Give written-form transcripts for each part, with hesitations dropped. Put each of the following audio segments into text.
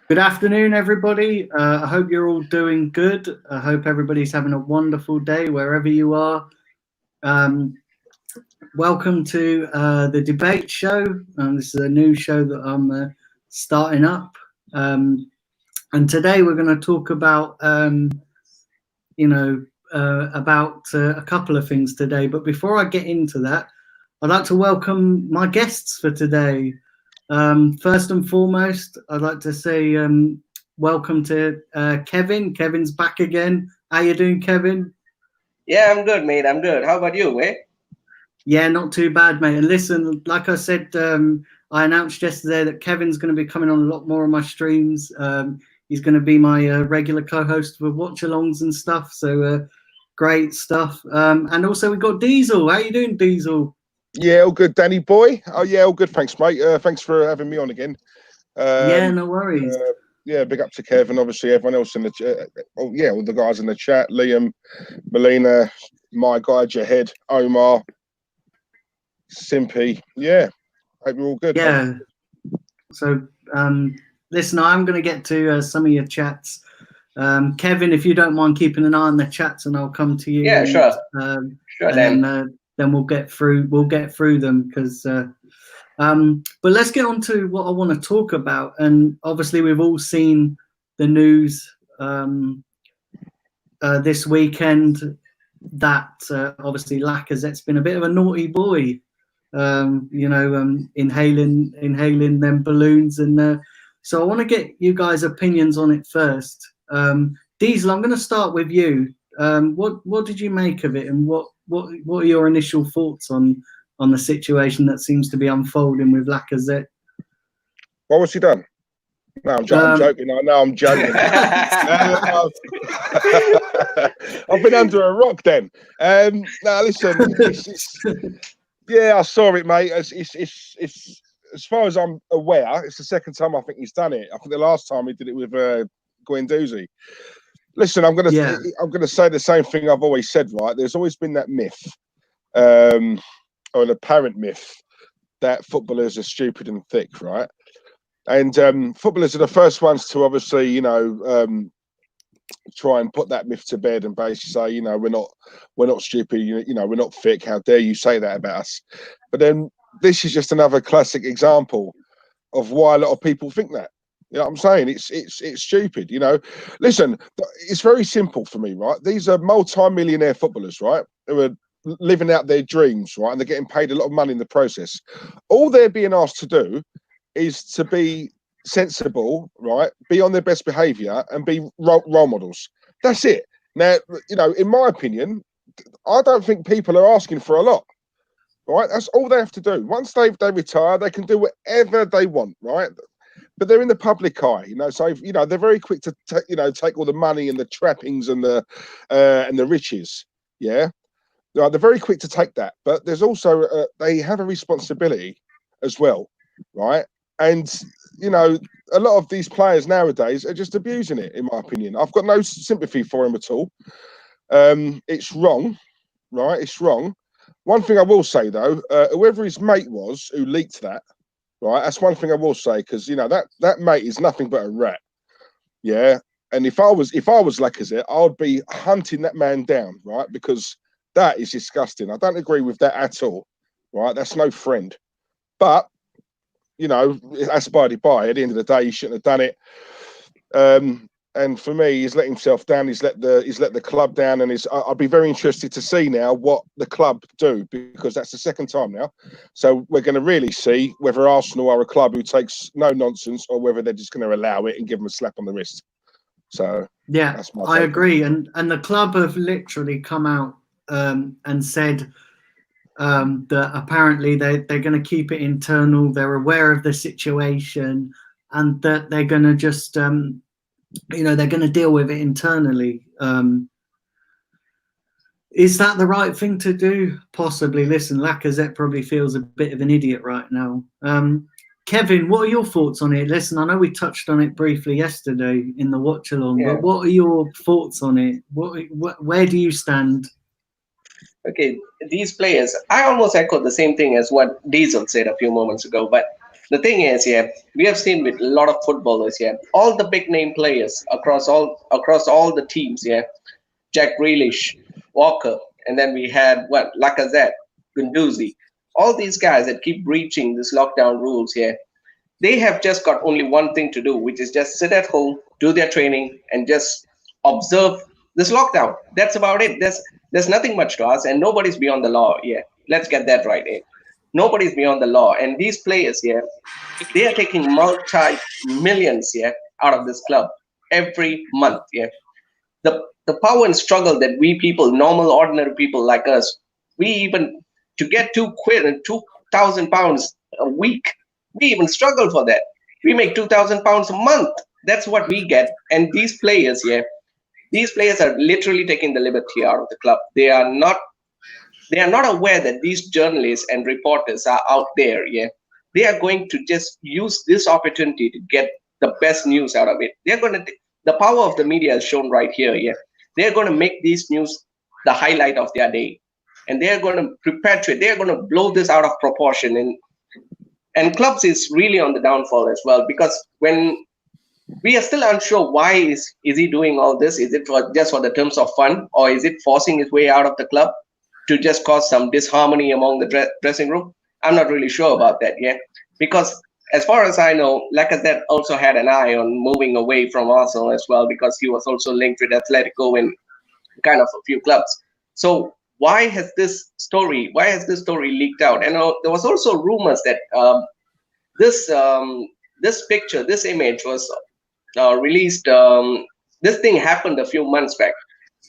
Good afternoon, everybody. I hope you're all doing good. I hope everybody's having a wonderful day wherever you are. Um, Welcome to the debate show. This is a new show that I'm starting up. Um, and today we're going to talk about, you know, a couple of things today. But before I get into that, I'd like to welcome my guests for today. First and foremost, I'd like to say welcome to Kevin. Kevin's back again. How you doing, Kevin? Yeah, I'm good, mate. I'm good. How about you, mate? Yeah, not too bad, mate. And listen, like I said, I announced yesterday that Kevin's going to be coming on a lot more of my streams. He's going to be my regular co-host for watch-alongs and stuff. So great stuff. And also we got Diesel. How you doing, Diesel? Yeah, all good, Danny boy. Oh yeah, all good. Thanks, mate. Thanks for having me on again. Yeah, Um, no worries. yeah, big up to Kev and obviously everyone else in the chat. Oh yeah, all the guys in the chat: Liam, Melina, my guy Jahed, Omar, Simpy. Yeah, hope you're all good, mate. Yeah. So listen, I'm going to get to some of your chats. Kevin, if you don't mind keeping an eye on the chats, and I'll come to you, Yeah, sure. Sure, and Dan. then we'll get through them because. But let's get on to what I want to talk about, and obviously we've all seen the news this weekend that obviously Lacazette's been a bit of a naughty boy, inhaling them balloons, and so I want to get you guys' opinions on it first. Diesel, I'm going to start with you. What did you make of it, and what are your initial thoughts on the situation that seems to be unfolding with Lacazette? What was he done? No, I'm joking. I know I'm joking. I've been under a rock then. No, listen. Yeah, I saw it, mate. It's as far as I'm aware, it's the second time I think he's done it. I think the last time he did it with Guendouzi. Listen, I'm gonna say the same thing I've always said. Right, there's always been that myth, or an apparent myth, that footballers are stupid and thick, right? And footballers are the first ones to obviously, try and put that myth to bed and basically say, we're not stupid, we're not thick. How dare you say that about us? But then this is just another classic example of why a lot of people think that. You know what I'm saying? It's stupid. Listen, it's very simple for me, right? These are multi-millionaire footballers, right? Who are living out their dreams, right? And they're getting paid a lot of money in the process. All they're being asked to do is to be sensible, right? Be on their best behaviour and be role models. That's it. Now, in my opinion, I don't think people are asking for a lot, right? That's all they have to do. Once they retire, they can do whatever they want, right? But they're in the public eye, so they're very quick to take all the money and the trappings and the riches, yeah. They're very quick to take that, but there's also they have a responsibility as well, right? And a lot of these players nowadays are just abusing it, in my opinion. I've got no sympathy for him at all. It's wrong, right? It's wrong. One thing I will say though, whoever his mate was who leaked that, right? That's one thing I will say, because that mate is nothing but a rat, yeah. And if I was Lacazette, I would be hunting that man down, right? Because that is disgusting. I don't agree with that at all, right? That's no friend. But that's by the by. At the end of the day, he shouldn't have done it. And for me, he's let himself down. He's let the club down, and I'll be very interested to see now what the club do, because that's the second time now. So we're going to really see whether Arsenal are a club who takes no nonsense, or whether they're just going to allow it and give them a slap on the wrist. So yeah, I agree. And the club have literally come out and said that apparently they're going to keep it internal. They're aware of the situation, and that they're going to just they're going to deal with it internally. Is that the right thing to do? Possibly. Listen, Lacazette probably feels a bit of an idiot right now. Kevin, what are your thoughts on it? Listen, I know we touched on it briefly yesterday in the watch along, but what are your thoughts on it? Where do you stand? Okay, these players, I almost echoed the same thing as what Diesel said a few moments ago, but The thing is, yeah, we have seen with a lot of footballers, yeah, all the big name players across all the teams, yeah, Jack Grealish, Walker, and then we had what Lacazette, Gunduzi, all these guys that keep breaching this lockdown rules here. They have just got only one thing to do, which is just sit at home, do their training, and just observe this lockdown. That's about it. There's nothing much to us, and nobody's beyond the law. Yeah, let's get that right. Eh? Nobody's beyond the law, and these players here, they are taking multi millions out of this club every month. Yeah, the power and struggle that we people, normal ordinary people like us, we even to get £2 and £2,000 a week, we even struggle for that. We make £2,000 a month. That's what we get. And these players, these players are literally taking the liberty out of the club. They are not aware that these journalists and reporters are out there. Yeah, they are going to just use this opportunity to get the best news out of it. They're going to the power of the media is shown right here. Yeah, they're going to make these news the highlight of their day, and they're going to perpetuate. They're going to blow this out of proportion, and clubs is really on the downfall as well, because when we are still unsure why is he doing all this. Is it just for the terms of fun, or is it forcing his way out of the club to just cause some disharmony among the dressing room? I'm not really sure about that yet, because as far as I know, Lacazette also had an eye on moving away from Arsenal as well, because he was also linked with Atletico and kind of a few clubs. So why has this story leaked out? And there was also rumors that this picture, this image was released. This thing happened a few months back.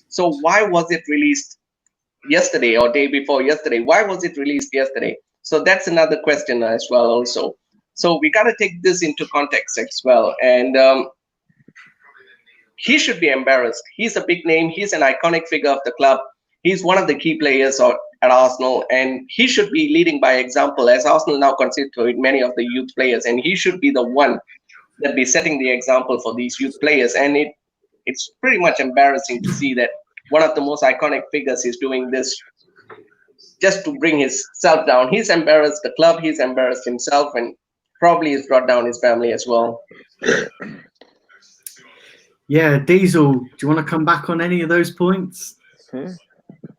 So why was it released yesterday or day before yesterday? Why was it released yesterday? So that's another question as well also. So we got to take this into context as well. And he should be embarrassed. He's a big name. He's an iconic figure of the club. He's one of the key players at Arsenal, and he should be leading by example, as Arsenal now consider many of the youth players, and he should be the one that be setting the example for these youth players. And it's pretty much embarrassing to see that one of the most iconic figures is doing this just to bring himself down. He's embarrassed the club, he's embarrassed himself, and probably has brought down his family as well. Yeah, Diesel, do you want to come back on any of those points?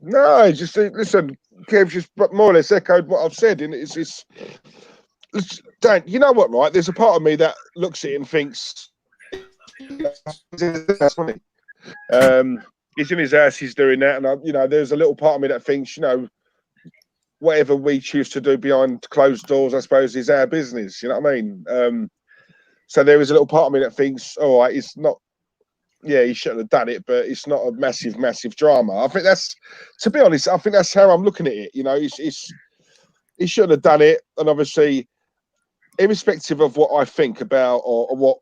No, just listen. Kev just more or less echoed what I've said, and it's Dan. You know what, right? There's a part of me that looks at it and thinks, that's funny. He's in his house, he's doing that, and there's a little part of me that thinks, whatever we choose to do behind closed doors, I suppose, is our business. You know what I mean? So there is a little part of me that thinks, all right, it's not. Yeah, he shouldn't have done it, but it's not a massive, massive drama. I think that's, to be honest, I think that's how I'm looking at it. He shouldn't have done it, and obviously, irrespective of what I think about or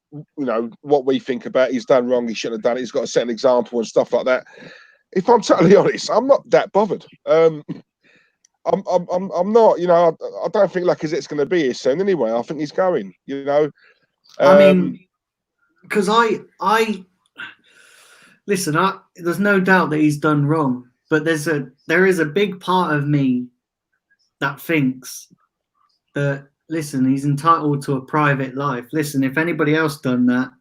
what we think about, he's done wrong. He shouldn't have done it. He's got to set an example and stuff like that. If I'm totally honest, I'm not that bothered. I'm not. I don't think Lacazette's going to be here soon anyway. I think he's going. I mean, because I. Listen, there's no doubt that he's done wrong, but there is a big part of me that thinks that, listen, he's entitled to a private life. Listen, if anybody else done that,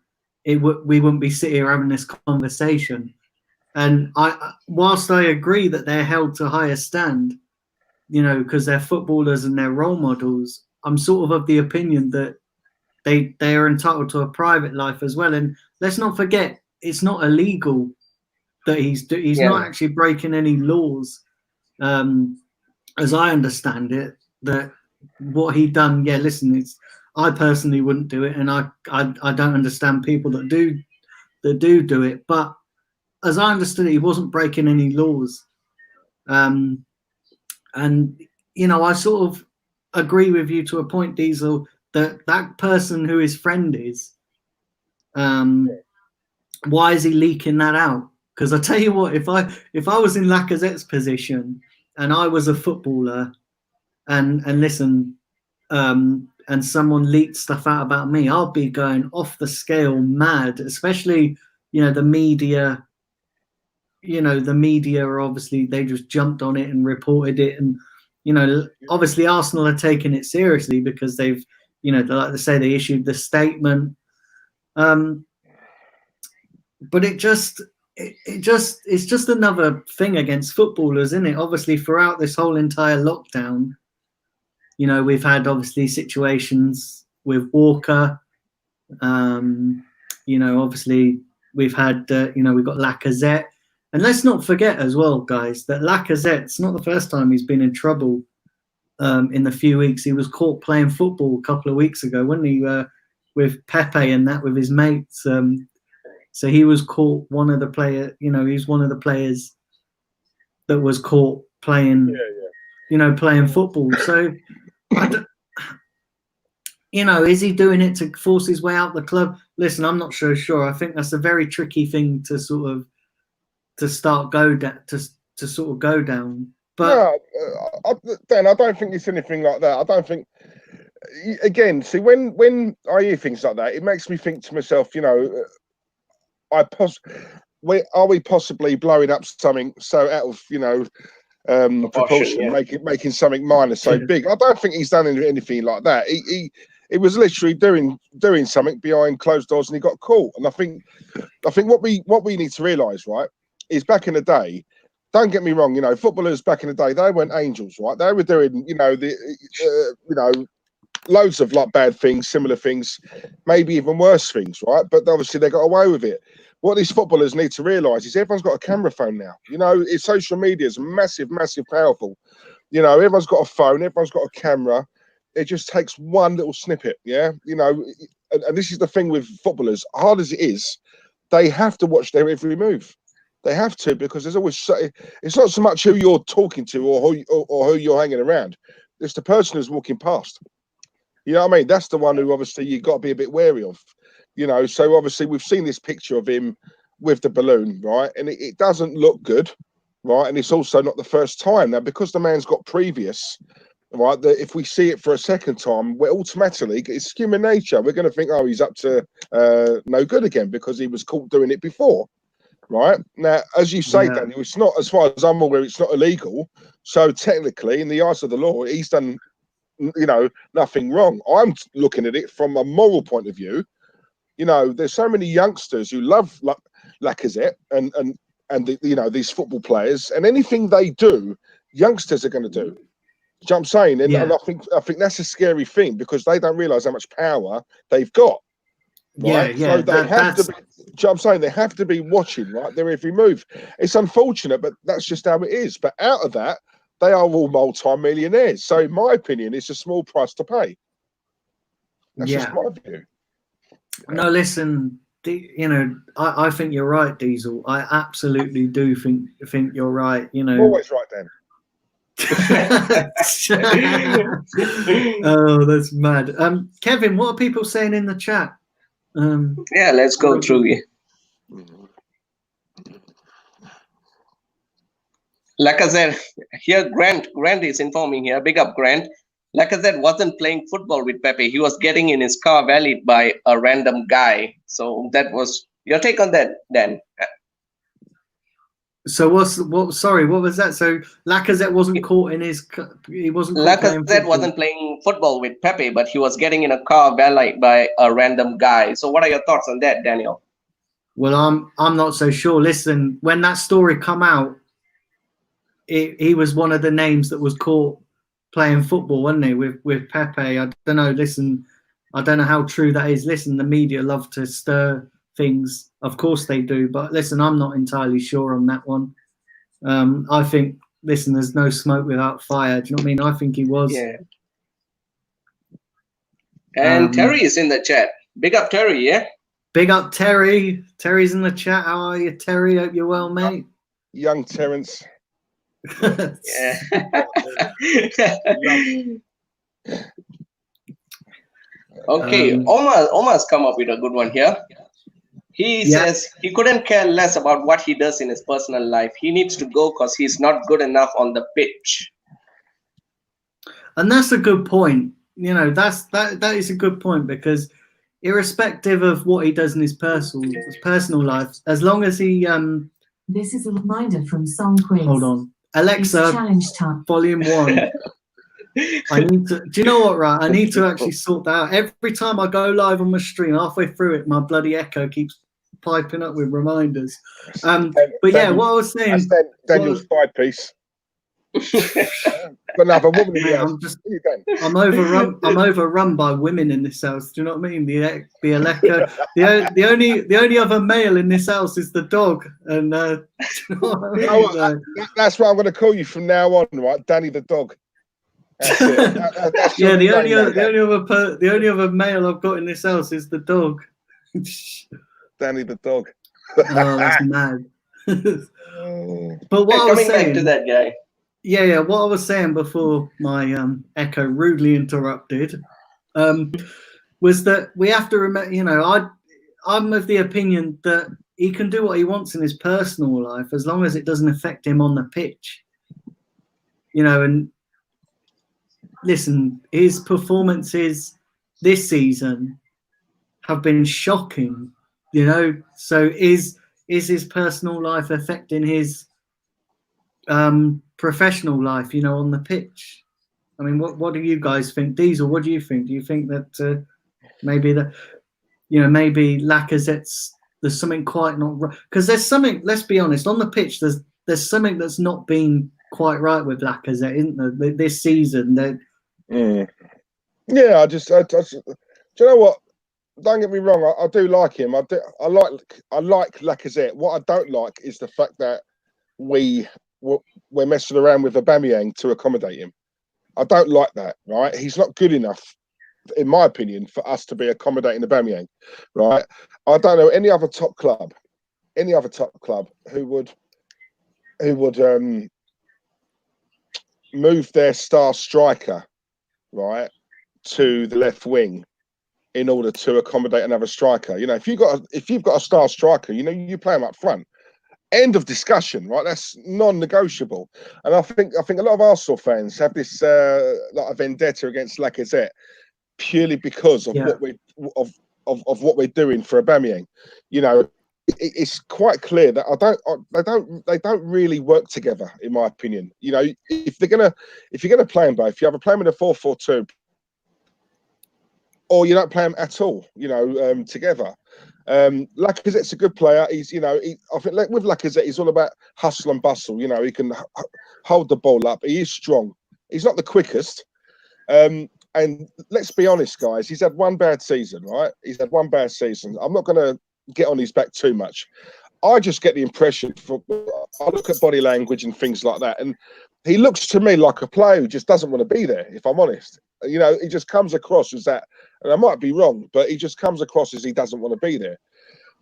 we wouldn't be sitting here having this conversation. And whilst I agree that they're held to higher stand, because they're footballers and they're role models, I'm sort of the opinion that they are entitled to a private life as well. And let's not forget, it's not illegal that he's not actually breaking any laws, as I understand it. That what he done, listen, I personally wouldn't do it, and I don't understand people that do it. But as I understood it, he wasn't breaking any laws, and I sort of agree with you to a point, Diesel, that person who his friend is, why is he leaking that out? Because I tell you what, if I was in Lacazette's position and I was a footballer, and listen, and someone leaked stuff out about me, I'll be going off the scale mad. Especially, the media. The media are obviously, they just jumped on it and reported it, and obviously Arsenal are taking it seriously because they've you know, like they say, they issued the statement. But it's just another thing against footballers, isn't it? Obviously, throughout this whole entire lockdown, you know, we've had obviously situations with Walker. You know, obviously we've had, you know, we've got Lacazette. And let's not forget as well, guys, that Lacazette's not the first time he's been in trouble in the few weeks. He was caught playing football a couple of weeks ago, wasn't he, with Pepe and that, with his mates. So he was caught, he's one of the players that was caught playing, you know, playing football. So, you know, is he doing it to force his way out the club? Listen, I'm not so sure. I think that's a very tricky thing to sort of go down. But Dan, I don't think it's anything like that. I don't think. Again, see, when I hear things like that, it makes me think to myself, you know, are we possibly blowing up something so out of, you know, proportion, making something minor so big? I don't think he's done anything like that. He was literally doing something behind closed doors, and he got caught. And I think what we need to realise, right, is back in the day. Don't get me wrong, you know, footballers back in the day, they weren't angels, right? They were doing, you know, loads of like bad things, similar things, maybe even worse things, right? But obviously they got away with it. What these footballers need to realise is everyone's got a camera phone now. You know, social media is massive, powerful. You know, everyone's got a phone, everyone's got a camera. It just takes one little snippet, yeah? You know, and this is the thing with footballers, hard as it is, they have to watch their every move. They have to, because there's always, it's not so much who you're talking to or who you're hanging around. It's the person who's walking past. You know what I mean? That's the one who obviously you've got to be a bit wary of. You know, so obviously we've seen this picture of him with the balloon, right? And it doesn't look good, right? And it's also not the first time. Now, because the man's got previous, right, that if we see it for a second time, we're automatically, it's human nature. We're going to think, oh, he's up to no good again because he was caught doing it before. Right now, as you say, Daniel, it's not, as far as I'm aware, it's not illegal. So technically, in the eyes of the law, he's done, you know, nothing wrong. I'm looking at it from a moral point of view. You know, there's so many youngsters who love Lacazette and you know, these football players, and anything they do, youngsters are going to do. Do you know what I'm saying? And I think that's a scary thing, because they don't realise how much power they've got. Right? Yeah. So they have to be, do you know what I'm saying? They have to be watching, right, their every move. It's unfortunate, but that's just how it is. But out of that, they are all multi-millionaires. So in my opinion, it's a small price to pay. That's just my view. No, listen, you know, I think you're right, Diesel. I absolutely do think you're right. You know, always right, Dan. Oh, that's mad. Kevin, what are people saying in the chat? Yeah, let's go through it. Lacazette, here Grant is informing here. Big up, Grant. Lacazette wasn't playing football with Pepe. He was getting in his car valeted by a random guy. So that was your take on that, Dan. So sorry, what was that? So Lacazette wasn't caught in his, he wasn't caught Lacazette wasn't playing football with Pepe, but he was getting in a car valeted by a random guy. So what are your thoughts on that, Daniel? Well, I'm not so sure. Listen, when that story come out, he was one of the names that was caught playing football, wasn't he, with Pepe? I don't know. Listen, I don't know how true that is. Listen, the media love to stir things. Of course they do. But listen, I'm not entirely sure on that one. I think, listen, there's no smoke without fire. Do you know what I mean? I think he was. Yeah. And Terry is in the chat. Big up, Terry, yeah? Big up, Terry. Terry's in the chat. How are you, Terry? Hope you're well, mate. Young Terence. Yeah. Okay, Omar's come up with a good one here. He says he couldn't care less about what he does in his personal life. He needs to go because he's not good enough on the pitch. And that's a good point. You know, that is a good point, because irrespective of what he does in his personal life, as long as he this is a reminder from Song Quiz. Hold on. Alexa, challenge time. volume 1. I need to. Do you know what? Right, I need to actually sort that out. Every time I go live on my stream, halfway through it, my bloody echo keeps piping up with reminders. But yeah, what I was saying. That's Daniel's side piece. But no, but woman in the house. I'm overrun by women in this house. Do you know what I mean? The Aleka, the only other male in this house is the dog, and do you know what I mean? That's what I'm going to call you from now on, right? Danny the dog. That's it. That's yeah, the only other male I've got in this house is the dog. Danny the dog. Oh, that's mad. But what I was coming saying, back to that guy. Yeah. What I was saying before my echo rudely interrupted was that we have to remember. You know, I'm of the opinion that he can do what he wants in his personal life as long as it doesn't affect him on the pitch. You know, and listen, his performances this season have been shocking. You know, so is his personal life affecting his professional life, you know, on the pitch? I mean, what do you guys think? Diesel, what do you think? Do you think that maybe Lacazette's, there's something quite not right? Because there's something, let's be honest, on the pitch, there's something that's not been quite right with Lacazette, isn't there, this season? Yeah, do you know what? Don't get me wrong, I do like him. I like Lacazette. What I don't like is the fact that we're messing around with Aubameyang to accommodate him. I don't like that, right? He's not good enough, in my opinion, for us to be accommodating Aubameyang, right? I don't know any other top club who would move their star striker, right, to the left wing in order to accommodate another striker. You know, if you've got a star striker, you know, you play him up front. End of discussion, right? That's non-negotiable. And I think a lot of Arsenal fans have this like a vendetta against Lacazette purely because of what we're doing for Aubameyang. You know, it's quite clear that they don't really work together, in my opinion. You know, if you're gonna play them both, you either play them in a 4-4-2, or you don't play them at all. You know, together. Lacazette's a good player. He's, you know, I think with Lacazette, he's all about hustle and bustle. You know, he can hold the ball up. He is strong. He's not the quickest. And let's be honest, guys, he's had one bad season, right? He's had one bad season. I'm not going to get on his back too much. I just get the impression, I look at body language and things like that, and he looks to me like a player who just doesn't want to be there, if I'm honest. You know, he just comes across as that, and I might be wrong, but he just comes across as he doesn't want to be there.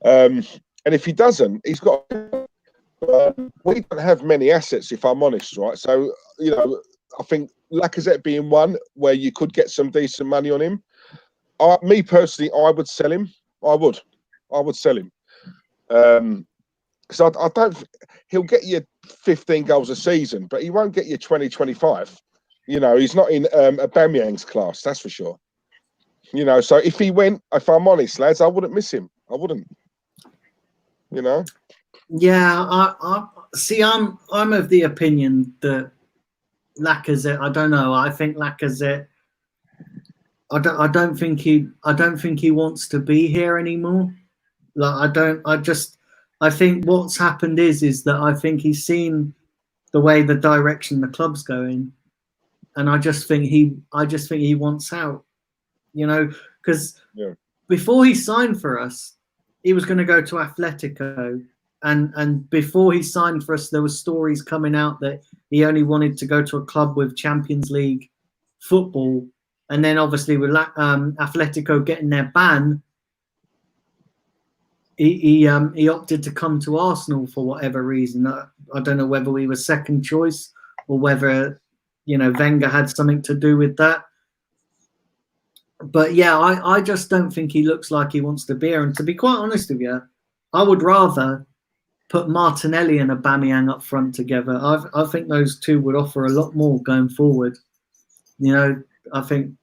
And if he doesn't, he's got... we don't have many assets, if I'm honest, right? So, you know, I think Lacazette being one where you could get some decent money on him. Me personally, I would sell him. I would sell him. Because I don't... He'll get you 15 goals a season, but he won't get you 20, 25. You know, he's not in Aubameyang's class, that's for sure. You know, so if he went, if I'm honest, lads, I wouldn't miss him. I wouldn't. You know? Yeah, I see. I'm of the opinion that Lacazette. I don't know. I think Lacazette. I don't think he wants to be here anymore. Like I think what's happened is that I think he's seen the way the direction the club's going, and I just think he wants out. You know, because before he signed for us, he was going to go to Atletico, and before he signed for us, there were stories coming out that he only wanted to go to a club with Champions League football, and then obviously with Atletico getting their ban, he opted to come to Arsenal for whatever reason. I don't know whether we were second choice or whether, you know, Wenger had something to do with that. But yeah, I just don't think he looks like he wants to be here. And to be quite honest with you, I would rather put Martinelli and Aubameyang up front together. I think those two would offer a lot more going forward. You know, I think,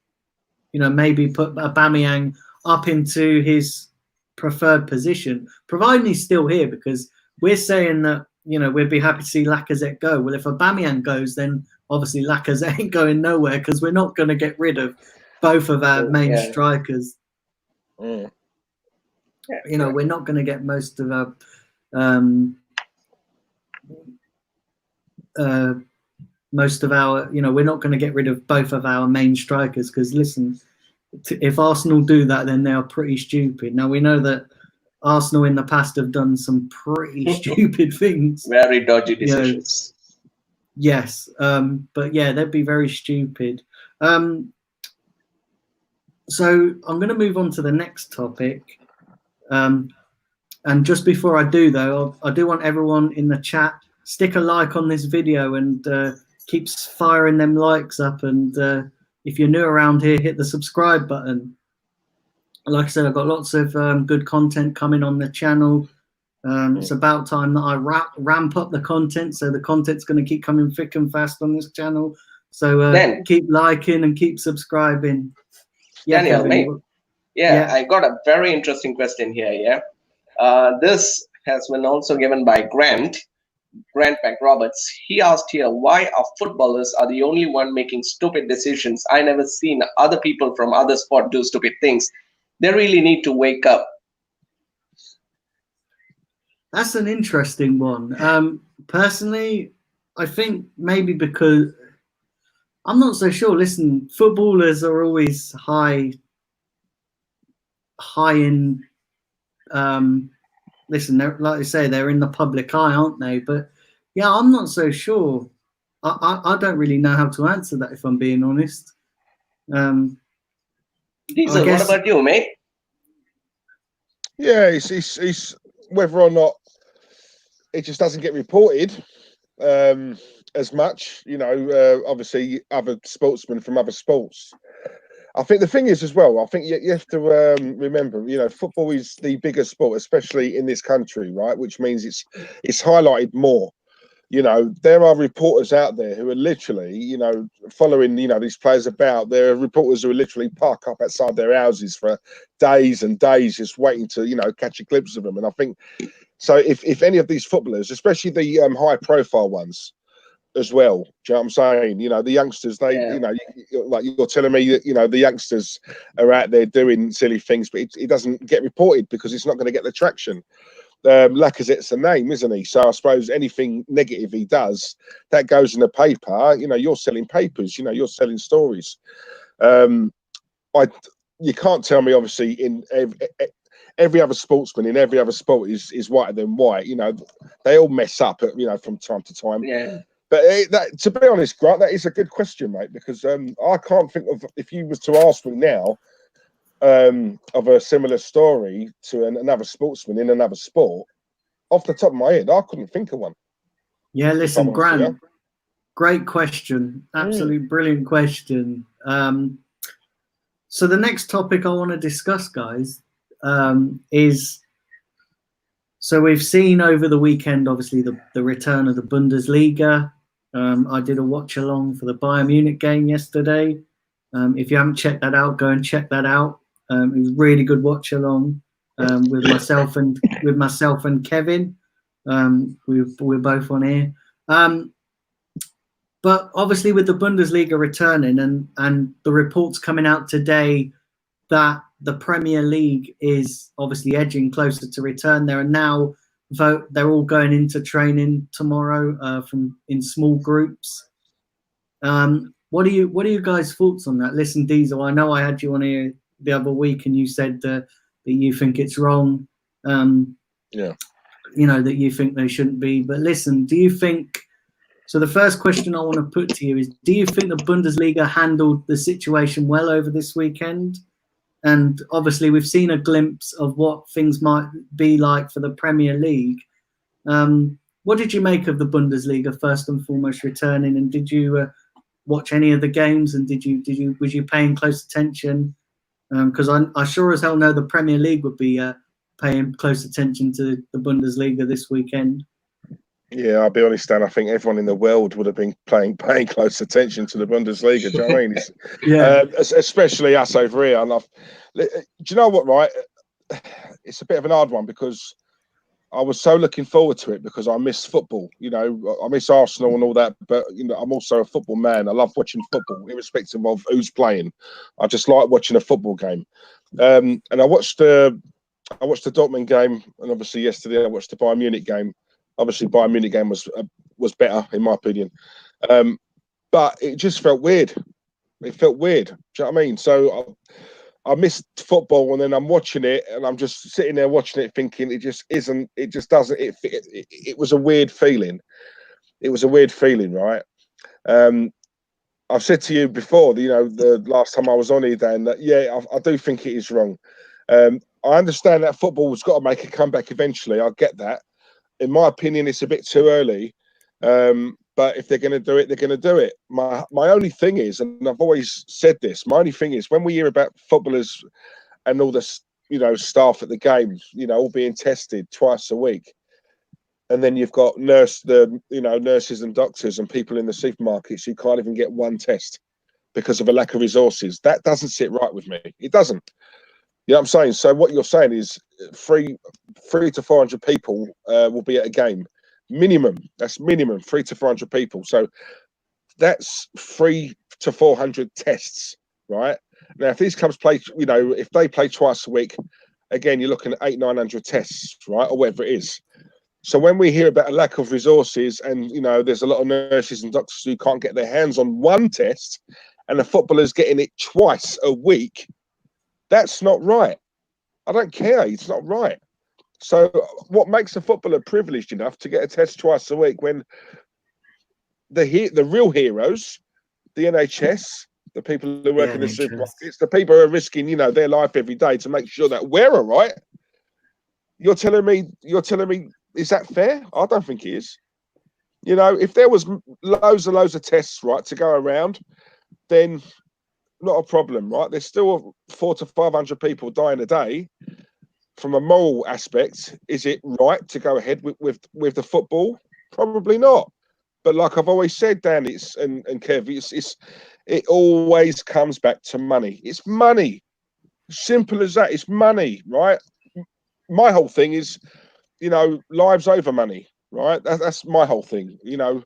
you know, maybe put Aubameyang up into his preferred position, providing he's still here, because we're saying that, you know, we'd be happy to see Lacazette go. Well, if Aubameyang goes, then obviously Lacazette ain't going nowhere because we're not going to get rid of both of our main strikers. Mm. You know, we're not going to get most of our you know, we're not going to get rid of both of our main strikers because, listen, if Arsenal do that, then they are pretty stupid. Now, we know that Arsenal in the past have done some pretty stupid things. Very dodgy decisions. Yes. But yeah, they'd be very stupid. So I'm going to move on to the next topic. And just before I do, though, I do want everyone in the chat, stick a like on this video and keep firing them likes up. And if you're new around here, hit the subscribe button. Like I said, I've got lots of good content coming on the channel. It's about time that I ramp up the content. So the content's going to keep coming thick and fast on this channel. So keep liking and keep subscribing. Yeah, Daniel, Kevin, yeah, I got a very interesting question here. Yeah, this has been also given by Grant McRoberts. He asked here, why our footballers are the only one making stupid decisions? I never seen other people from other sport do stupid things. They really need to wake up. That's an interesting one. Personally, I think maybe because I'm not so sure. Listen, footballers are always high in. Listen, like I say, they're in the public eye, aren't they? But yeah, I'm not so sure. I don't really know how to answer that, if I'm being honest. Diesel, what about you, mate? Yeah, it's whether or not it just doesn't get reported as much. You know, obviously other sportsmen from other sports. I think the thing is as well, I think you have to remember, you know, football is the biggest sport, especially in this country, right? Which means it's highlighted more. You know, there are reporters out there who are literally, you know, following, you know, these players about. There are reporters who are literally park up outside their houses for days and days just waiting to, you know, catch a glimpse of them. And I think, so if any of these footballers, especially the high-profile ones, as well, do you know what I'm saying? You know, the youngsters, you know, like you're telling me that, you know, the youngsters are out there doing silly things, but it doesn't get reported because it's not going to get the traction. Lacazette's a name, isn't he? So I suppose anything negative he does, that goes in the paper. You know, you're selling papers, you know, you're selling stories. You can't tell me, obviously, in every other sportsman in every other sport is whiter than white. You know, they all mess up, you know, from time to time. Yeah. But to be honest, Grant, that is a good question, mate, because I can't think of, if you was to ask me now of a similar story to another sportsman in another sport, off the top of my head, I couldn't think of one. Yeah, listen, Grant, great question. Absolutely brilliant question. So the next topic I want to discuss, guys, is... So we've seen over the weekend, obviously, the return of the Bundesliga. I did a watch along for the Bayern Munich game yesterday. If you haven't checked that out, go and check that out. It was a really good watch along with myself and Kevin. We're both on here. But obviously, with the Bundesliga returning and the reports coming out today that the Premier League is obviously edging closer to return. There are now they're all going into training tomorrow in small groups. What are you guys' thoughts on that? Listen, Diesel, I know I had you on here the other week and you said that you think it's wrong. Yeah. You know, that you think they shouldn't be. But listen, do you think... So the first question I want to put to you is, do you think the Bundesliga handled the situation well over this weekend? And obviously, we've seen a glimpse of what things might be like for the Premier League. What did you make of the Bundesliga first and foremost returning? And did you watch any of the games? And was you paying close attention? Because I sure as hell know the Premier League would be paying close attention to the Bundesliga this weekend. Yeah, I'll be honest, Dan. I think everyone in the world would have been paying close attention to the Bundesliga. Do you know what I mean? Yeah. Especially us over here. And do you know what? Right, it's a bit of an hard one because I was so looking forward to it because I miss football. You know, I miss Arsenal and all that, but you know, I'm also a football man. I love watching football, irrespective of who's playing. I just like watching a football game. And I watched the Dortmund game, and obviously yesterday I watched the Bayern Munich game. Obviously, Bayern Munich game was better in my opinion, but it just felt weird. It felt weird. Do you know what I mean? So I missed football, and then I'm watching it, and I'm just sitting there watching it, thinking it just isn't. It just doesn't. It was a weird feeling. It was a weird feeling, right? I've said to you before, you know, the last time I was on here, Dan, that yeah, I do think it is wrong. I understand that football's got to make a comeback eventually. I get that. In my opinion, it's a bit too early. But if they're going to do it, they're going to do it. My only thing is, and I've always said this, my only thing is when we hear about footballers and all this, you know, staff at the games, you know, all being tested twice a week, and then you've got nurses and doctors and people in the supermarkets who can't even get one test because of a lack of resources. That doesn't sit right with me. It doesn't. You know what I'm saying? So what you're saying is three to 400 people will be at a game. Minimum. That's minimum 300 to 400 people. So that's 300 to 400 tests, right? Now, if these clubs play, you know, if they play twice a week, again, you're looking at 800-900 tests, right, or whatever it is. So when we hear about a lack of resources, and you know, there's a lot of nurses and doctors who can't get their hands on one test, and the footballers getting it twice a week, that's not right. I don't care. It's not right. So what makes a footballer privileged enough to get a test twice a week when the real heroes, the NHS, the people who work in the supermarkets, the people who are risking, you know, their life every day to make sure that we're all right. You're telling me, is that fair? I don't think it is. You know, if there was loads and loads of tests, right, to go around, then not a problem, right? There's still 400 to 500 people dying a day. From a moral aspect, is it right to go ahead with the football? Probably not. But like I've always said, Dan, and Kev, it always comes back to money. It's money. Simple as that. It's money, right? My whole thing is, you know, lives over money, right? That's my whole thing. You know,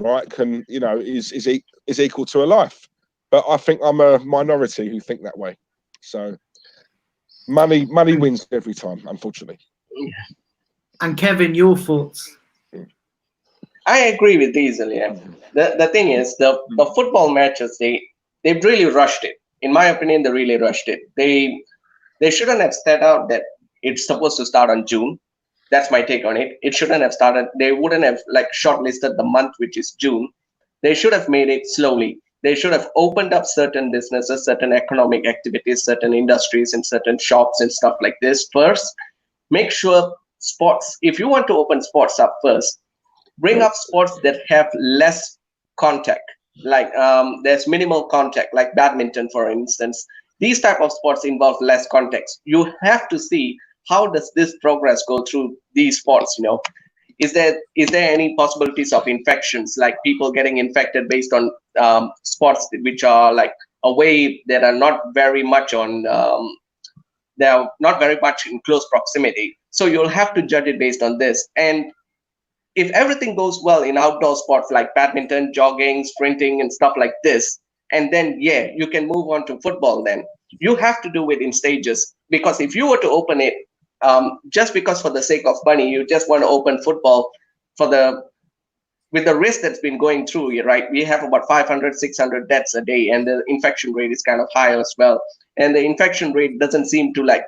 right? Can, you know, is equal to a life. But I think I'm a minority who think that way. So money wins every time, unfortunately. And Kevin, your thoughts? I agree with Diesel. Yeah, the thing is, the football matches, they really rushed it. In my opinion, they really rushed it. They shouldn't have set out that it's supposed to start on June. That's my take on it. It shouldn't have started. They wouldn't have like shortlisted the month, which is June. They should have made it slowly. They should have opened up certain businesses, certain economic activities, certain industries, and certain shops and stuff like this first. Make sure sports, if you want to open sports up first, bring up sports that have less contact, like there's minimal contact, like badminton, for instance. These type of sports involve less contact. You have to see how does this progress go through these sports, you know. Is there any possibilities of infections, like people getting infected based on sports which are like away, that are not very much on they are not very much in close proximity. So you'll have to judge it based on this. And if everything goes well in outdoor sports like badminton, jogging, sprinting, and stuff like this, and then yeah, you can move on to football. Then you have to do it in stages, because if you were to open it just because for the sake of money, you just want to open football with the risk that's been going through, right? We have about 500, 600 deaths a day, and the infection rate is kind of high as well. And the infection rate doesn't seem to, like,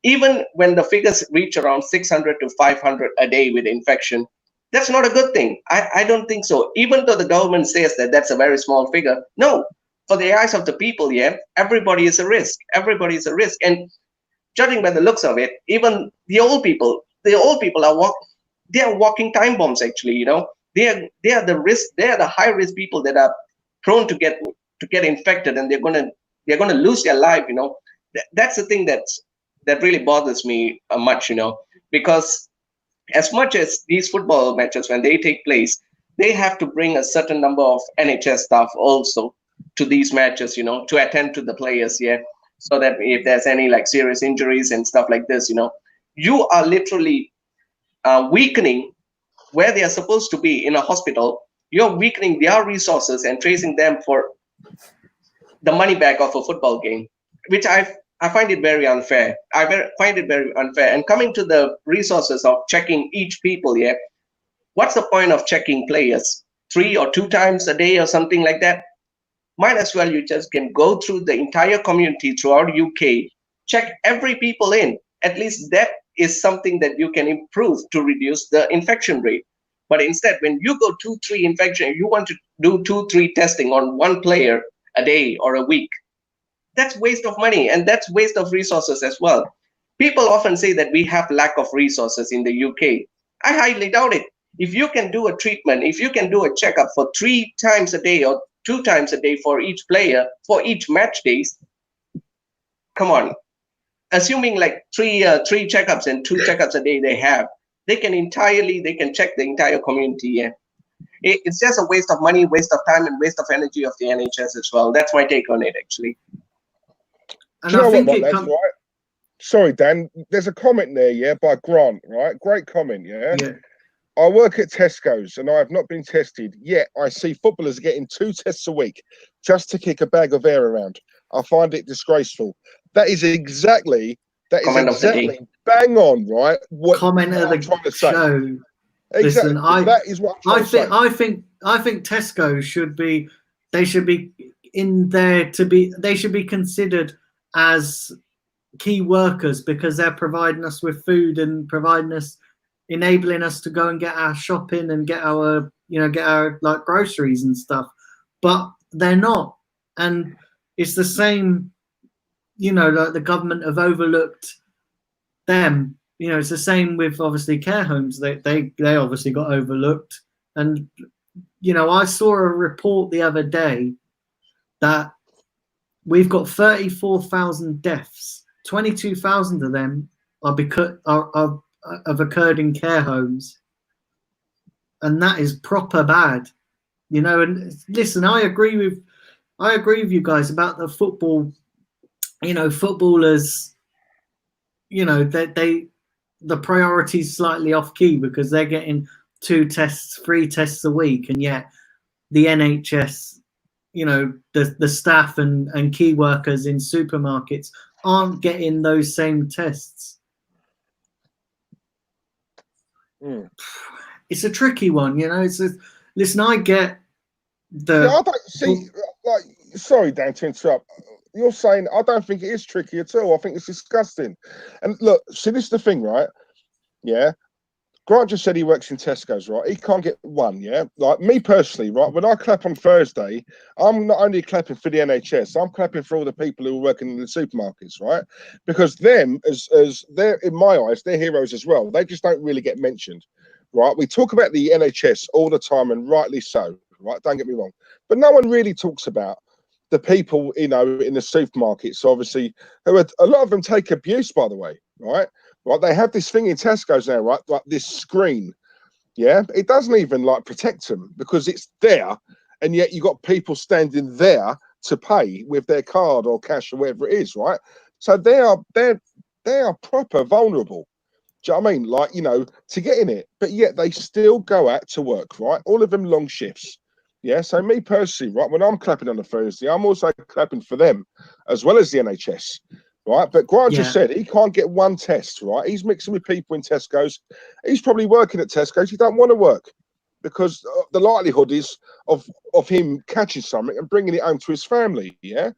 even when the figures reach around 600 to 500 a day with infection, that's not a good thing. I don't think so. Even though the government says that that's a very small figure, no, for the eyes of the people, yeah, everybody is a risk. Everybody is a risk. And judging by the looks of it, even the old people are they are walking time bombs, actually, you know. They are the risk, they are the high risk people that are prone to get infected, and they're gonna lose their life, you know. That's the thing that really bothers me much, you know, because as much as these football matches, when they take place, they have to bring a certain number of NHS staff also to these matches, you know, to attend to the players, yeah, so that if there's any like serious injuries and stuff like this, you know, you are literally weakening where they are supposed to be in a hospital. You're weakening their resources and tracing them for the money back of a football game, which I find it very unfair. Find it very unfair. And coming to the resources of checking each people, yeah, what's the point of checking players 3 or 2 times a day or something like that? Might as well you just can go through the entire community throughout UK, check every people in. At least that is something that you can improve to reduce the infection rate. But instead, when you go 2-3 infection, you want to do 2-3 testing on one player a day or a week. That's waste of money, and that's waste of resources as well. People often say that we have lack of resources in the UK. I highly doubt it. If you can do a treatment, if you can do a checkup for 3 times a day or 2 times a day for each player, for each match days, come on. Assuming like three checkups and 2 checkups a day they can check the entire community. Yeah. It's just a waste of money, waste of time, and waste of energy of the NHS as well. That's my take on it, actually. And Do you I know think what, it that's comes. right. Sorry, Dan. There's a comment there, yeah, by Grant, right? Great comment, yeah. Yeah. I work at Tesco's and I have not been tested, yet I see footballers getting 2 tests a week just to kick a bag of air around. I find it disgraceful. That is exactly Comment of the day. bang on, right? What Comment of I'm trying the to say. show. Exactly. Listen, That is what I'm trying to say. I think Tesco should be in there to be. They should be considered as key workers because they're providing us with food and enabling us to go and get our shopping and get our like groceries and stuff. But they're not, and it's the same. Like the government have overlooked them. It's the same with obviously care homes. They obviously got overlooked. And I saw a report the other day that we've got 34,000 deaths. 22,000 of them have occurred in care homes, and that is proper bad. And listen, I agree with you guys about the football. Footballers. The priority's slightly off key because they're getting 2 tests, 3 tests a week, and yet the NHS, the staff and key workers in supermarkets aren't getting those same tests. It's a tricky one, listen, I get the. Yeah, I don't see. Like, sorry, Dan, to interrupt. You're saying I don't think it is tricky at all. I think it's disgusting. And look, see, this is the thing, right? Yeah. Grant just said he works in Tesco's, right? He can't get 1, yeah? Like me personally, right? When I clap on Thursday, I'm not only clapping for the NHS, I'm clapping for all the people who are working in the supermarkets, right? Because them, as they're, in my eyes, they're heroes as well. They just don't really get mentioned, right? We talk about the NHS all the time, and rightly so, right? Don't get me wrong. But no one really talks about the people, in the supermarkets, obviously, who are, a lot of them take abuse, by the way, right? Right, they have this thing in Tesco's now, right? Like this screen, yeah. It doesn't even like protect them because it's there, and yet you got people standing there to pay with their card or cash or whatever it is, right? So they are proper vulnerable. Do you know what I mean? Like, to get in it, but yet they still go out to work, right? All of them long shifts. Yeah. So me personally, right, when I'm clapping on a Thursday, I'm also clapping for them as well as the NHS. Right, but Grant just said he can't get 1 test, right? He's mixing with people in Tesco's. He's probably working at Tesco's. He don't want to work because the likelihood is of him catching something and bringing it home to his family, yeah?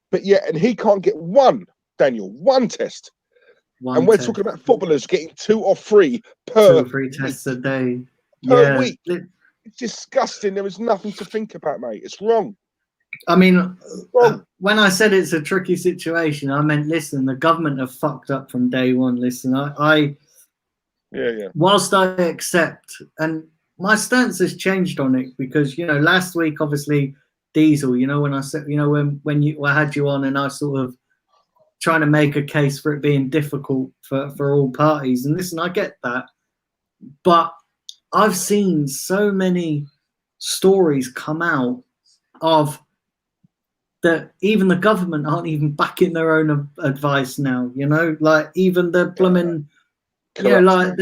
But and he can't get 1, Daniel, 1 test. And we're talking about footballers getting 2 or 3 per 2 or 3 tests a day. Per week. It's disgusting. There is nothing to think about, mate. It's wrong. I mean, when I said it's a tricky situation, I meant, listen, the government have fucked up from day one. Listen, whilst I accept, and my stance has changed on it because, last week, obviously, Diesel, when I said, when I had you on and I sort of trying to make a case for it being difficult for all parties. And listen, I get that. But I've seen so many stories come out of that even the government aren't even backing their own advice now. You know, like even the blooming, you know, like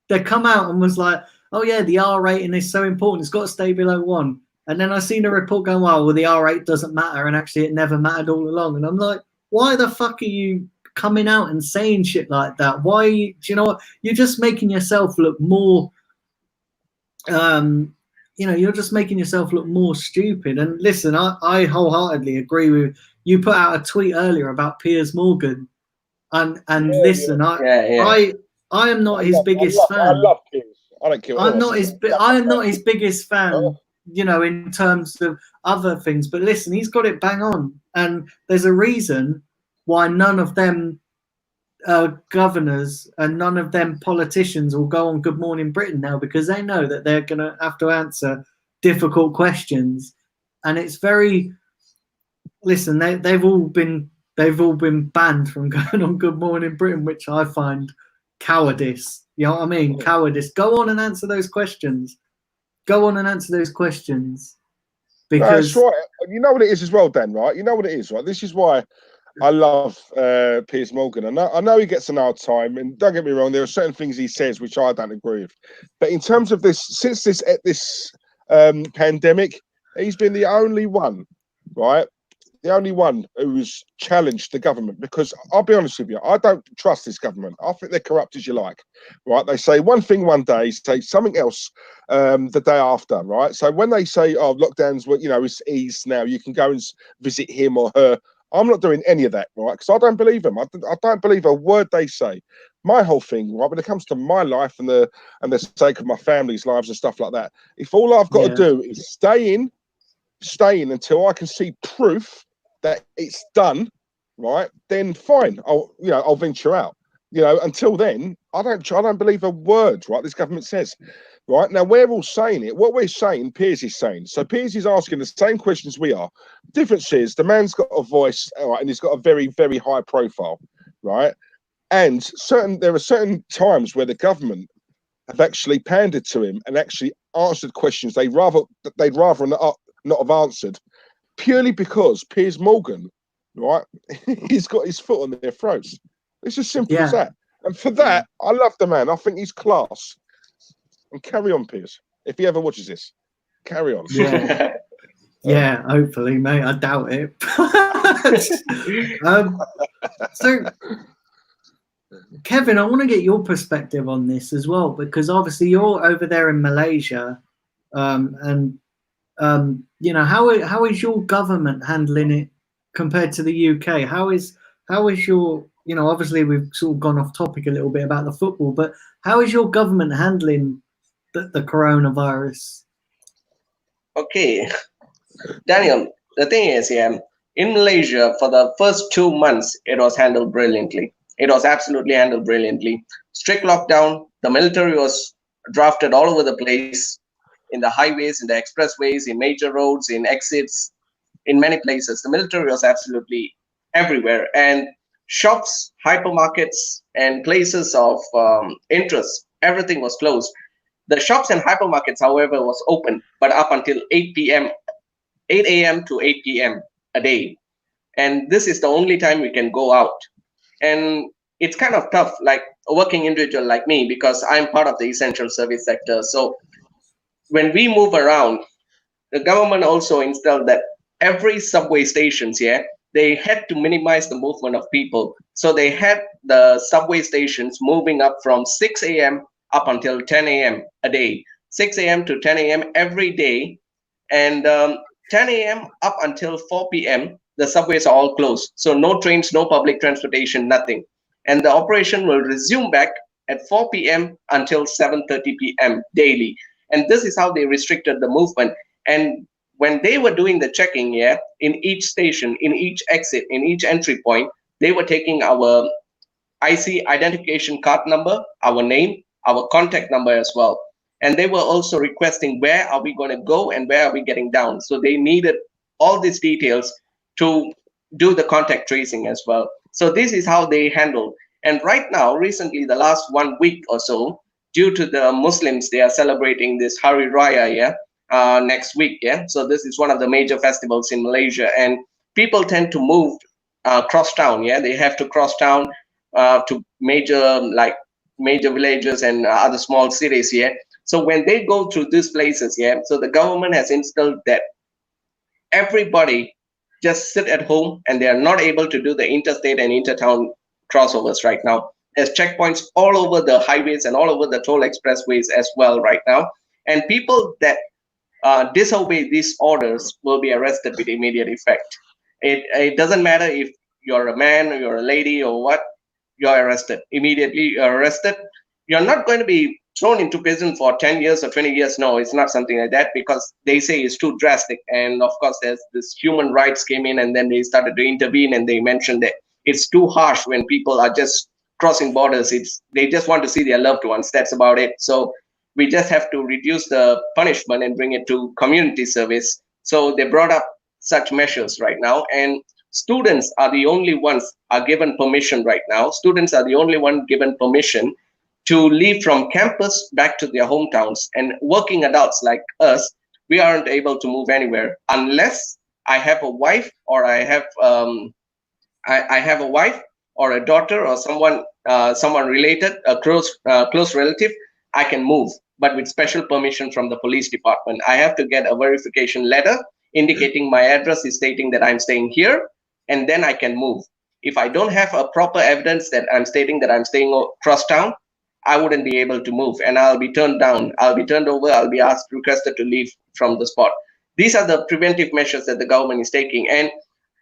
they come out and was like, oh yeah, the R rating is so important. It's got to stay below 1. And then I seen a report going, well, the R rate doesn't matter, and actually it never mattered all along. And I'm like, why the fuck are you coming out and saying shit like that? Why? Do you know what? You're just making yourself look more. You know, you're just making yourself look more stupid. And listen, I wholeheartedly agree with you. Put out a tweet earlier about Piers Morgan, and listen, I am not his biggest fan. I love Piers. I don't care. I'm not his biggest fan. You know, in terms of other things, but listen, he's got it bang on, and there's a reason why none of them governors and none of them politicians will go on Good Morning Britain now, because they know that they're going to have to answer difficult questions. And it's very, listen, they've all been banned from going on Good Morning Britain, which I find cowardice. You know what I mean? Cowardice. Go on and answer those questions. Go on and answer those questions. Because that's right. You know what it is as well, Dan, right? You know what it is, right? This is why I love Piers Morgan. I know he gets an hard time, and don't get me wrong, there are certain things he says which I don't agree with. But in terms of this, since this pandemic, he's been the only one, right? The only one who's challenged the government, because I'll be honest with you, I don't trust this government. I think they're corrupt as you like, right? They say one thing one day, say something else the day after, right? So when they say, oh, lockdowns, you know, it's eased now, you can go and visit him or her, I'm not doing any of that, right? Because I don't believe them. I don't believe a word they say. My whole thing, right, when it comes to my life and the sake of my family's lives and stuff like that, if all I've got to do is stay in until I can see proof that it's done, right, then fine. I'll venture out. You know, until then, I don't believe a word, right, this government says. Right, now we're all saying it. What we're saying, Piers is saying. So Piers is asking the same questions we are. The difference is the man's got a voice, all right, and he's got a very, very high profile, right? And there are certain times where the government have actually pandered to him and actually answered questions they'd rather not have answered, purely because Piers Morgan, right, he's got his foot on their throats. It's as simple as that. And for that, I love the man. I think he's class. And carry on, Piers. If he ever watches this, carry on. Yeah, yeah. Hopefully, mate. I doubt it. So, Kevin, I want to get your perspective on this as well, because obviously you're over there in Malaysia, and you know, how is your government handling it compared to the UK? How is your, you know, obviously we've sort of gone off topic a little bit about the football, but how is your government handling the coronavirus? Okay, Daniel, the thing is, in Malaysia, for the first 2 months, it was handled brilliantly. It was absolutely handled brilliantly. Strict lockdown, the military was drafted all over the place, in the highways, in the expressways, in major roads, in exits, in many places. The military was absolutely everywhere. And shops, hypermarkets, and places of interest, everything was closed. The shops and hypermarkets, however, was open, but up until 8 a.m. to 8 p.m. a day. And this is the only time we can go out. And it's kind of tough, like a working individual like me, because I'm part of the essential service sector. So when we move around, the government also installed that every subway stations, they had to minimize the movement of people. So they had the subway stations moving up from 6 a.m. up until 10 a.m. a day, 6 a.m. to 10 a.m. every day. And 10 a.m. up until 4 p.m., the subways are all closed. So no trains, no public transportation, nothing. And the operation will resume back at 4 p.m. until 7:30 p.m. daily. And this is how they restricted the movement. And when they were doing the checking, in each station, in each exit, in each entry point, they were taking our IC identification card number, our name, our contact number as well. And they were also requesting where are we going to go and where are we getting down. So they needed all these details to do the contact tracing as well. So this is how they handle. And right now, recently, the last 1 week or so, due to the Muslims, they are celebrating this Hari Raya, next week. So this is one of the major festivals in Malaysia. And people tend to move cross town. Yeah, they have to cross town to major villages and other small cities. Yeah, so when they go through these places, yeah, so the government has instilled that everybody just sit at home and they are not able to do the interstate and intertown crossovers right now. There's checkpoints all over the highways and all over the toll expressways as well right now. And people that disobey these orders will be arrested with immediate effect. It doesn't matter if you're a man or you're a lady or what, you're arrested. Immediately you're arrested. You're not going to be thrown into prison for 10 years or 20 years. No, it's not something like that, because they say it's too drastic. And of course, there's this human rights came in, and then they started to intervene, and they mentioned that it's too harsh when people are just crossing borders. They just want to see their loved ones. That's about it. So we just have to reduce the punishment and bring it to community service. So they brought up such measures right now, and students are the only ones are given permission right now. Students are the only one given permission to leave from campus back to their hometowns. And working adults like us, we aren't able to move anywhere unless I have a wife, or I have a wife or a daughter or someone related, a close relative. I can move, but with special permission from the police department. I have to get a verification letter indicating my address is stating that I'm staying here, and then I can move. If I don't have a proper evidence that I'm stating that I'm staying across town, I wouldn't be able to move, and I'll be turned down. I'll be turned over. I'll be requested to leave from the spot. These are the preventive measures that the government is taking. And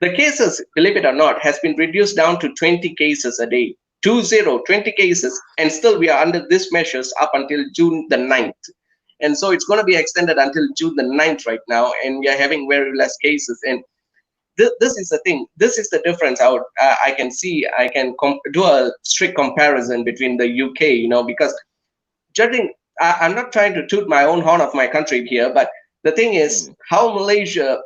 the cases, believe it or not, has been reduced down to 20 cases a day. 20 cases, and still we are under these measures up until June the 9th. And so it's going to be extended until June the 9th right now, and we are having very less cases. And this is the thing. This is the difference. I can see. I can do a strict comparison between the UK, because judging. I'm not trying to toot my own horn of my country here, but the thing is how Malaysia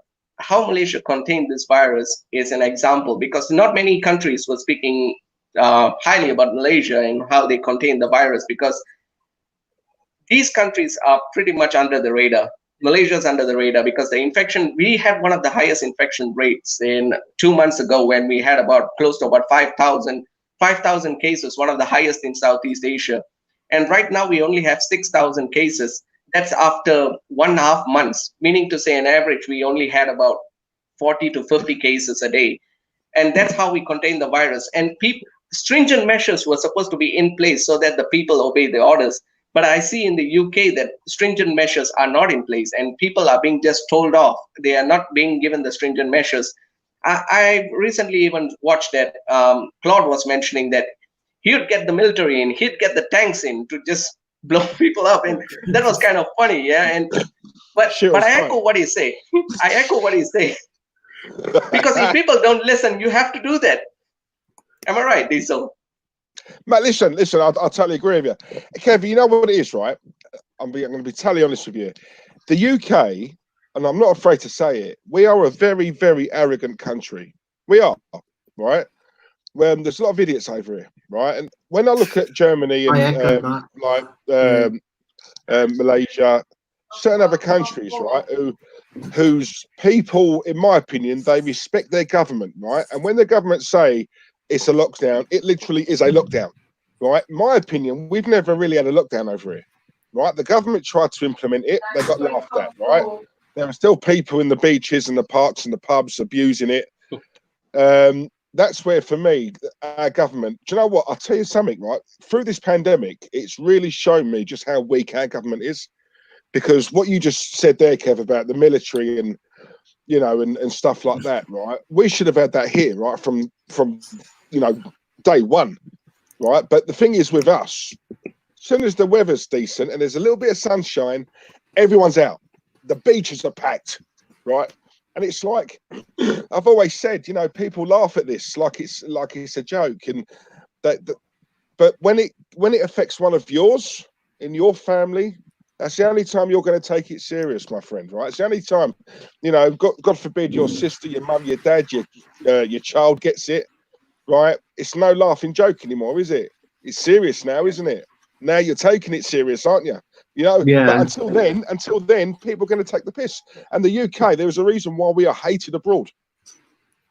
contained this virus is an example, because not many countries were speaking highly about Malaysia and how they contain the virus, because these countries are pretty much under the radar. Malaysia's under the radar because the infection, we had one of the highest infection rates in 2 months ago, when we had close to about 5,000 cases, one of the highest in Southeast Asia. And right now we only have 6,000 cases. That's after 1.5 months, meaning to say on average, we only had about 40 to 50 cases a day. And that's how we contain the virus. And stringent measures were supposed to be in place so that the people obey the orders. But I see in the UK that stringent measures are not in place, and people are being just told off. They are not being given the stringent measures. I recently even watched that Claude was mentioning that he'd get the military in, he'd get the tanks in to just blow people up, and that was kind of funny, yeah. But I echo what he say. Because if people don't listen, you have to do that. Am I right, Diesel? Matt, listen, I'll totally agree with you. Kev, you know what it is, right? I'm going to be totally honest with you. The UK, and I'm not afraid to say it, we are a very, very arrogant country. We are, right? There's a lot of idiots over here, right? And when I look at Germany and Malaysia, certain other countries, right, whose people, in my opinion, they respect their government, right? And when the government say it's a lockdown, it literally is a lockdown, right? In my opinion, we've never really had a lockdown over here, right? The government tried to implement it, they got laughed at, right? There are still people in the beaches and the parks and the pubs abusing it. That's where, for me, our government, do you know what? I'll tell you something, right? Through this pandemic, it's really shown me just how weak our government is. Because what you just said there, Kev, about the military and, and stuff like that, right? We should have had that here, right? From day one, right? But the thing is with us, as soon as the weather's decent and there's a little bit of sunshine, everyone's out. The beaches are packed, right? And it's like I've always said, people laugh at this like it's a joke, and but when it affects one of yours in your family, that's the only time you're going to take it serious, my friend, right? It's the only time, God forbid, your sister, your mum, your dad, your child gets it, right? It's no laughing joke anymore, is it? It's serious now, isn't it? Now you're taking it serious, aren't you? Yeah. But until then, people are going to take the piss. And the UK, there is a reason why we are hated abroad.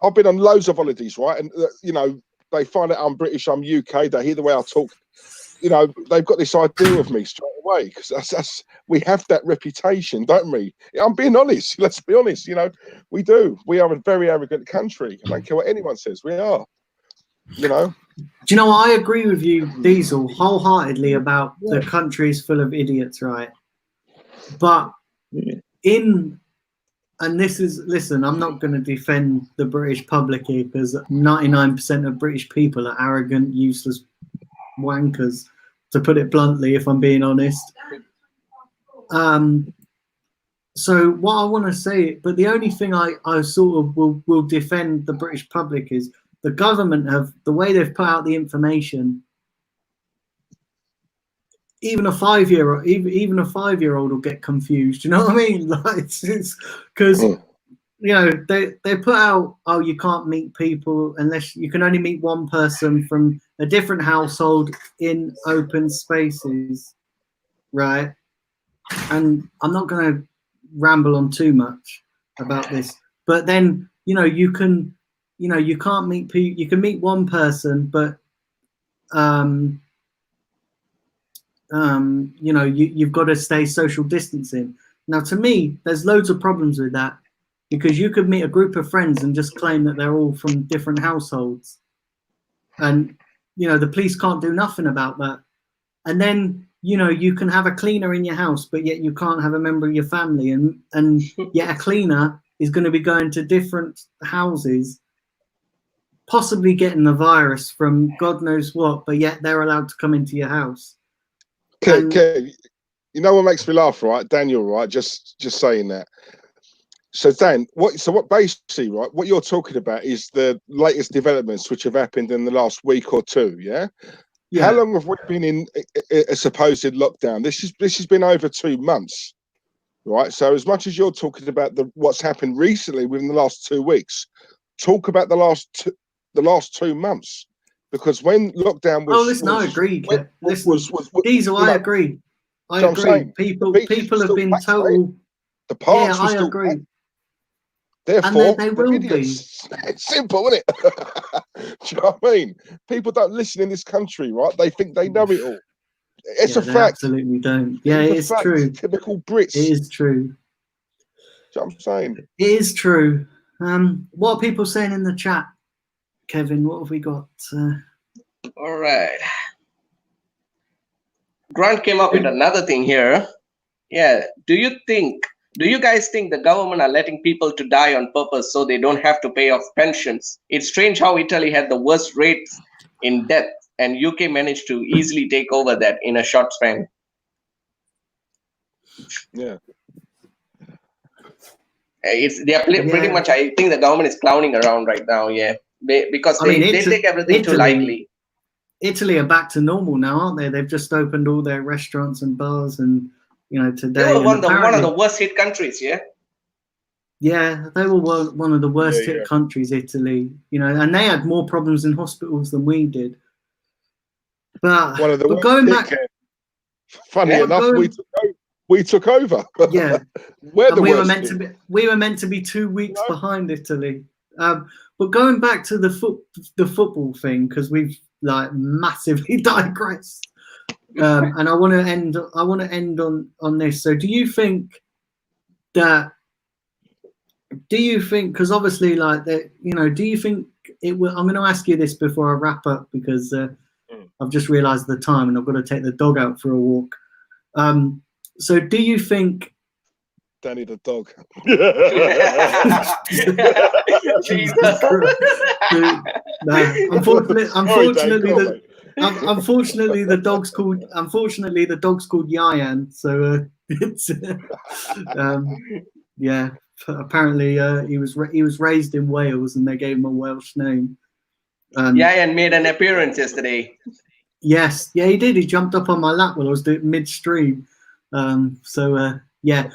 I've been on loads of holidays, right? And you know, they find out I'm British, I'm UK. They hear the way I talk. You know, they've got this idea of me straight away because that's we have that reputation, don't we? I'm being honest. Let's be honest. You know, we do. We are a very arrogant country. I don't care what anyone says. We are. You know. Do you know what? I agree with you, Diesel, wholeheartedly about the country is full of idiots, right? But and this is, listen, I'm not going to defend the British public here because 99% of British people are arrogant, useless wankers, to put it bluntly, if I'm being honest. So what I want to say, but the only thing I sort of will defend the British public is the government have, the way they've put out the information, even a 5-year-old, even a 5-year-old will get confused. You know what I mean? Like, it's because you know they put out, oh, you can't meet people unless you can only meet one person from a different household in open spaces, right? And I'm not going to ramble on too much about this, but then you know you can't meet people. You can meet one person, but you know, you've got to stay social distancing. Now, to me, there's loads of problems with that because you could meet a group of friends and just claim that they're all from different households. And, you know, the police can't do nothing about that. And then, you know, you can have a cleaner in your house, but yet you can't have a member of your family. And yet a cleaner is going to be going to different houses, possibly getting the virus from God knows what, but yet they're allowed to come into your house. Okay, you know what makes me laugh, right? Daniel, right? Just saying that. So Dan, what basically, right? What you're talking about is the latest developments which have happened in the last week or two, yeah? How long have we been in a supposed lockdown? This has been over 2 months, right? So as much as you're talking about what's happened recently within the last 2 weeks, talk about the last 2 months. Because when lockdown was, listen, I agree. Diesel, I agree. I agree. People have been total. The parks I agree. Therefore, they will idiots. It's simple, isn't it? Do you know what I mean? People don't listen in this country, right? They think they know it all. It's a fact. Absolutely don't. Yeah, it is true. Typical Brits. It is true. That's what I'm saying. It is true. What are people saying in the chat? Kevin, what have we got? All right. Grant came up with another thing here. Yeah. Do you guys think the government are letting people to die on purpose so they don't have to pay off pensions? It's strange how Italy had the worst rates in death and UK managed to easily take over that in a short span. Yeah. They're pretty much, I think the government is clowning around right now, yeah. Because they take everything too lightly. Italy are back to normal now, aren't they? They've just opened all their restaurants and bars, and you know today. They were one of the worst hit countries, yeah. Yeah, they were one of the worst hit countries, Italy. You know, and they had more problems in hospitals than we did. But going back, funny enough, we took over. Yeah, we were meant to be 2 weeks behind Italy. But going back to the football thing, because we've like massively digressed, and I want to end on this. So, do you think, because obviously, like that, you know, do you think it will? I'm going to ask you this before I wrap up because I've just realised the time and I've got to take the dog out for a walk. So, do you think? Danny the dog. Unfortunately, the dog's called Yayan. So it's yeah. Apparently, he was raised in Wales, and they gave him a Welsh name. Yayan made an appearance yesterday. Yes, yeah, he did. He jumped up on my lap while I was doing midstream. Yeah.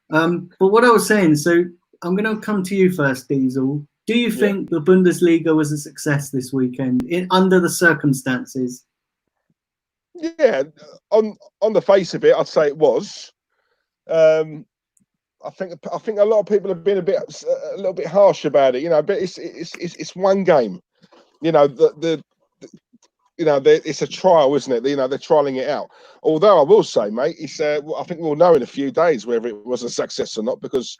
But what I was saying, so I'm going to come to you first, Diesel. Do you think the Bundesliga was a success this weekend under the circumstances? Yeah, on the face of it, I'd say it was. I think a lot of people have been a little bit harsh about it, you know. But it's one game, you know. It's a trial, isn't it? You know, they're trialing it out. Although I will say, mate, it's I think we'll know in a few days whether it was a success or not, because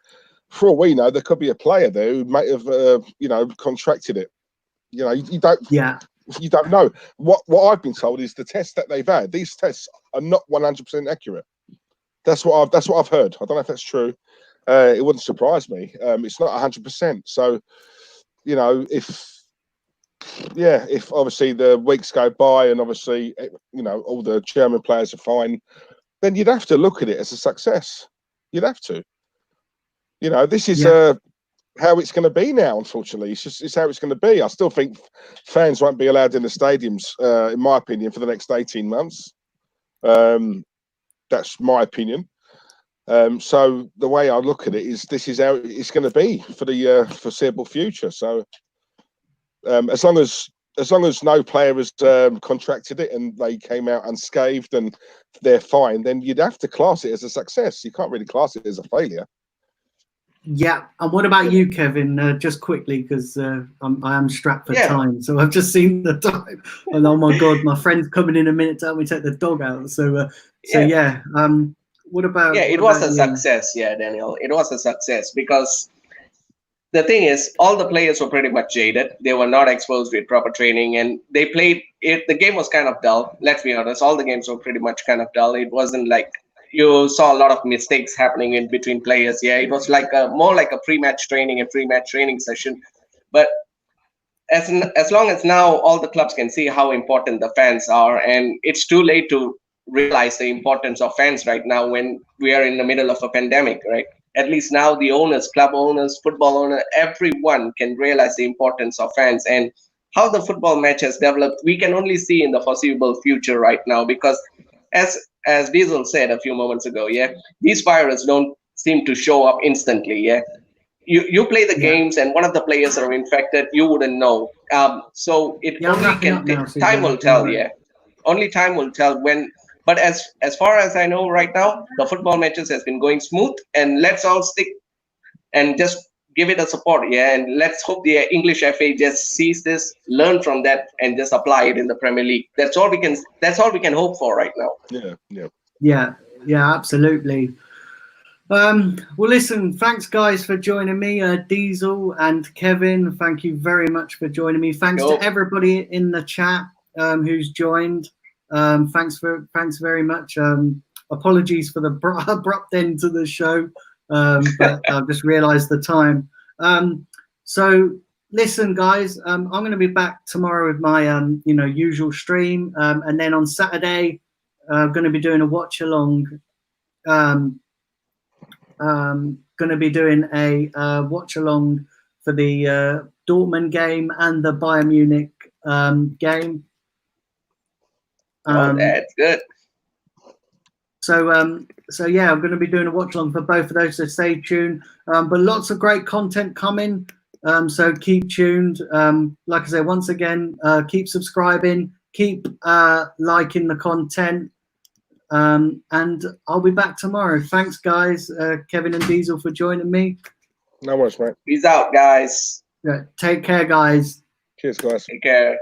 for all we know, there could be a player there who might have contracted it. You know, you don't know. What I've been told is the tests that they've had, these tests are not 100% accurate. That's what I've heard. I don't know if that's true. It wouldn't surprise me. It's not 100%. So, you know, if obviously the weeks go by and obviously, you know, all the German players are fine, then you'd have to look at it as a success. You'd have to. You know, this is how it's going to be now. Unfortunately, it's how it's going to be. I still think fans won't be allowed in the stadiums, in my opinion, for the next 18 months. That's my opinion. So the way I look at it is, this is how it's going to be for the foreseeable future. So as long as no player has contracted it and they came out unscathed and they're fine, then you'd have to class it as a success. You can't really class it as a failure. Yeah, and what about you, Kevin? Just quickly, because I am strapped for time. So I've just seen the time, and oh my God, my friend's coming in a minute to help me take the dog out. So what about? Yeah, it was a success. Yeah, Daniel, it was a success because the thing is, all the players were pretty much jaded. They were not exposed with proper training, and they played it. The game was kind of dull. Let's be honest, all the games were pretty much kind of dull. It wasn't like you saw a lot of mistakes happening in between players. Yeah, it was like more like a pre-match training session. But as long as now all the clubs can see how important the fans are, and it's too late to realize the importance of fans right now when we are in the middle of a pandemic, right? At least now the owners, club owners, football owner, everyone can realize the importance of fans, and how the football match has developed, we can only see in the foreseeable future right now, because as Diesel said a few moments ago, these viruses don't seem to show up instantly. You play the games and one of the players are infected, you wouldn't know. So it only can time will tell. Only time will tell when. But as far as I know right now, the football matches has been going smooth, and let's all stick and just give it a support. And let's hope the English FA just sees this, learn from that, and just apply it in the Premier League. That's all we can hope for right now. Yeah, absolutely. Well, listen, thanks guys for joining me, Diesel and Kevin. Thank you very much for joining me. Thanks to everybody in the chat who's joined. Thanks very much. Apologies for the abrupt end to the show, but I've just realized the time. So listen, guys, I'm going to be back tomorrow with my usual stream, and then on Saturday I'm going to be doing a watch along. Going to be doing a watch along for the Dortmund game and the Bayern Munich game. That's good. So yeah, I'm going to be doing a watch along for both of those, so stay tuned. But lots of great content coming, so keep tuned. Like I said, once again, keep subscribing, keep liking the content, and I'll be back tomorrow. Thanks, guys, Kevin and Diesel, for joining me. No worries, mate. Peace out, guys. Take care, guys. Cheers, guys. Take care.